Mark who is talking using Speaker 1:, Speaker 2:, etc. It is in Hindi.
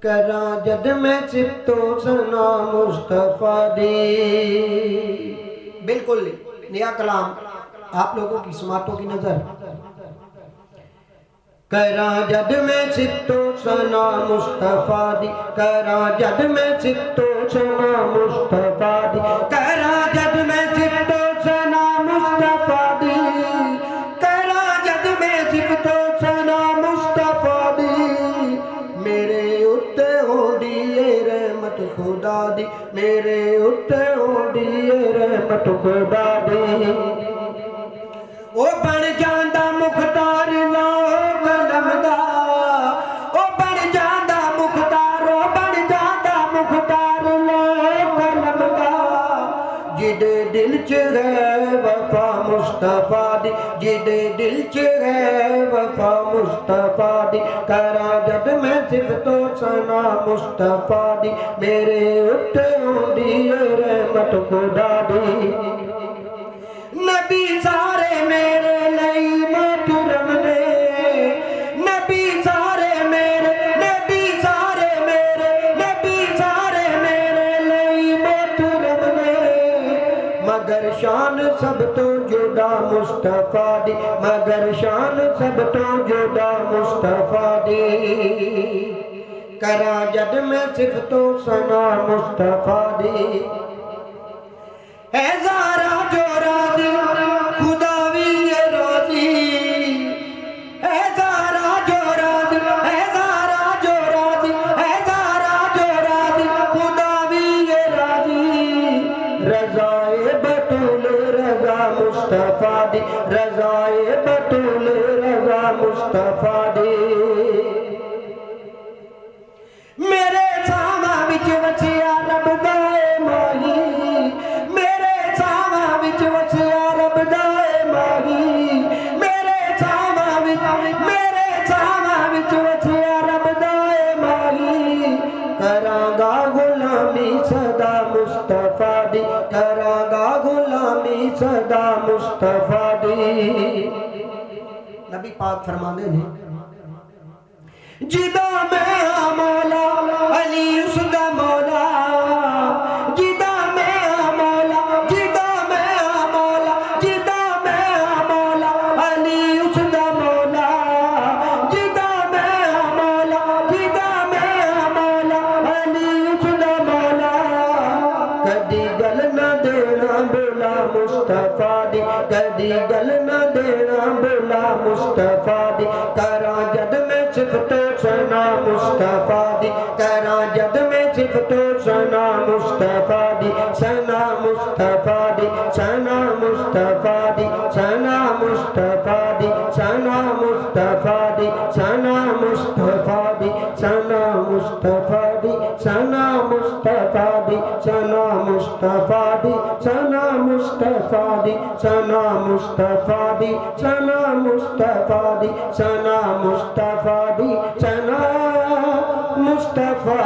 Speaker 1: करा जद मैं सिफ्तो सना मुस्तफा दी। बिल्कुल नया कलाम आप लोगों की समातों की नजर। करा जद मैं सिफ्तो सना मुस्तफा दी, करा जद मैं सिफ्तो सना मुस्तफा दी, करा जद मैं सिफ्तो सना मुस्तफा दी, करा जद मैं सिफ्तो सना मुस्तफा दी। मेरे उत्ते होंदी रहमत खुदा दी, मेरे उत्ते होंदी रहमत खुदा दी। ओ बन जांदा मुख्तार ना कलम दा, ओ बन जांदा मुख्तार, ओ बन जांदा मुख्तार ना कलम दा। जिदे दिल च है वफा मुस्तफा दी, जिदे दिल च है वफा मुस्तफा दी। करा जद मैं सिफ्तो सना मुस्तफा दी, मेरे उत्ते होंदी रहमत खुदा दी। नबी सारे मेरे लई मोहतरम ने, नबी सारे मेरे, नबी सारे मेरे, नबी सारे मेरे लई मोहतरम ने। मगर शान सब तो जुदा मुस्तफा दी, मगर शान सब तो जुदा मुस्तफा दी। करा जद मैं सिफ्तो सना मुस्तफा दी। है ज़ारा जो राज़ी खुदा भी ये राज़ी, है ज़ारा जो राज़ी, है ज़ारा जो राज़ी, है ज़ारा जो राज़ी, खुदा भी ये राज़ी। रज़ाए बतूल रज़ा मुस्तफा दी, रज़ाए बतूल रज़ा मुस्तफा दी। मेरे सामा विच वसिया रब दा माही, मेरे सामा विच वसिया रब दा माही, मेरे सामा विच, मेरे सामा विच वसिया रब दा माही। करांगा गुलामी सदा मुस्तफा दी, करांगा गुलामी सदा मुस्तफा दी। नबी पाक फरमाते हैं जिदा मैं मौला अली उसदा मौला, जिदा मैं मौला, जिदा मैं मौला, जिदा मैं मौला अली उसदा मौला, जिदा मैं मौला, जिदा मैं मौला अली उसदा मौला। कदी गल न देना बोला मुस्तफा दी, कदी गल न देना बोला मुस्तफा दी। करा जद मैं सिफ्तो सना मुस्तफा दी, करा जद मैं सिफ्तो सना मुस्तफा दी। सना मुस्तफा दी, सना मुस्तफा दी, सना मुस्तफा दी, सना मुस्तफा दी, सना मुस्तफा दी, सना मुस्तफा दी, सना मुस्तफा दी, सना मुस्तफा दी, सना मुस्तफा दी, सना मुस्तफा दी, सना मुस्तफा दी, सना मुस्तफा दी, सना मुस्तफा